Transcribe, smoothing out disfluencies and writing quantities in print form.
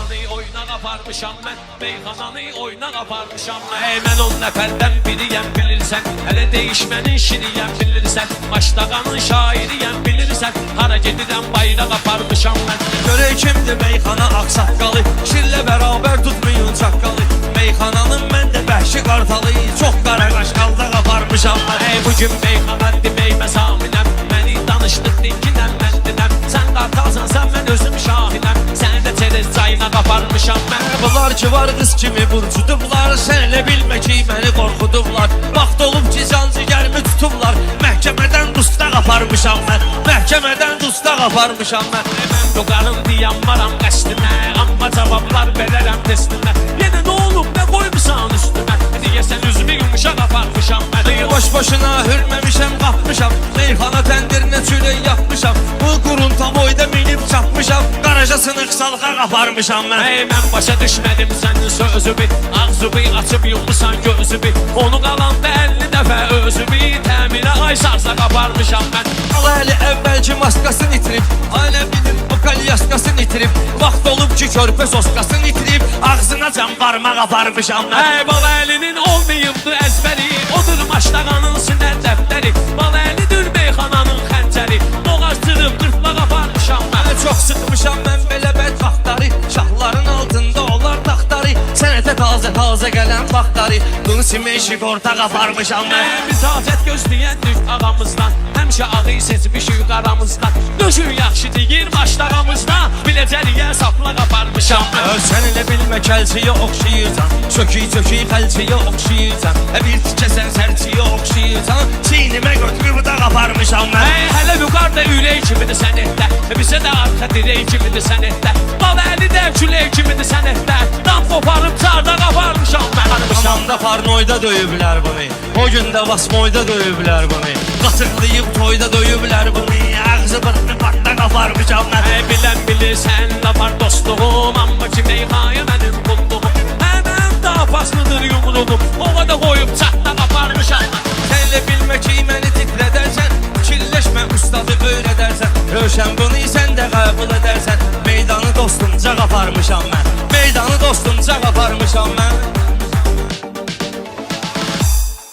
Meyxananı oyuna qaparmışam mən, meyxananı oyuna qaparmışam mən. Mən 10 nəfərdən biriyəm bilirsən, hələ değişmənin şiriyəm bilirsən, Maştağanın şairiyəm bilirsən, hara gedirəm bayra qaparmışam mən. Görək kimdir meyxana ağsaqqalı, şirlə bərabər tutmayın çaqqalı. Meyxananın mən də bəhşi qartalı, çox qara qaşqalda qaparmışam mən. Bugün meyxana demək məsaminəm, məni danışdıq dinkinəm mən dinəm. Sən qartalsan sən mən özüm şahinəm, səni də çerez çayına qaparmışam mən. Bunlar ki var qız kimi burcudublar, sən elə bilmə ki məni qorxudublar. Vaxt olub ki can cigərimi tutublar, məhkəmədən dusta qaparmışam mən. Məhkəmədən dusta qaparmışam mən. Mən doqarım deyəm varam qəsdinə, amma cavablar verərəm testinə. Yenə nə olub nə qoymusan üstümə, deyəsən üzümü yumuşa qaparmışam mən. Boş-boşuna hürməmişəm qapmışam, meyxana təndirinə çülək yapmışam. Bu qurunta boyda minib çapmışam, qarajasını qısalqa qaparmışam mən. Mən başa düşmədim sənin sözümü, ağzımı açıb yummusan gözümü. Onu qalanda 50 dəfə özümü, təminə ay sarsa qaparmışam mən. Əli əvvəlki maskasını itirib, ailə bilir bu kalyaskasını itirib. Vaxt olub ki körpə soskasını itirib, ağzına can parmaq aparmışam mən. Bala əlinin olmayıbdı əzbəri, odur Maştağanın sinər dəftəri. Bala əlidir meyxananın xəncəri, boğazcırıb qırtla qaparmışam mən. Çox sıxmışam mən belə bədvaxtları, şahların altında olar taxtarı. Sənətə taze gələn vaxtları, bunu simeşik orta qaparmışam mən. Misafət gözləyən düz ağamızdan, həmişə ağı seçmişik qaramızdan. Döşün yaxşı deyir Maştağamızda, biləcəriyə sapla qaparmışam mən. Sən elə bilmə kəlçiyə oxşayırsan, çökü xəlçiyə oxşayırsan. Bir tikəsən sərçiyə oxşayırsan, çiynimə götürüb da qaparmışam mən. Hələ vüqar da ürək kimidir sənətdə, bizə də arxa dirək kimidir sənətdə. Bala əli də külək kimidir sənətdə, dam qoparıb çarda qaparmışam mən. Hamamda parnoyda döyüblər bunu, o gündə vasmoyda döyüblər bunu. Qatırlayıb toyda döyüblər bunu, ağzı bırtı partda qaparmışam mən. Bilən bilir sən də var dostluğum, amma ki meyxaya mənim qulluğum. Həmən daha paslıdır yumruğum, ova da qoyub çatda qaparmışam mən. Sən elə bilmə ki məni titrədərsən, kirləşmə ustadı öyrədərsən. Rövşən bunu sən də qəbul edərsən, meydanı dostumca qaparmışam mən. Meydanı dostumca qaparmışam mən.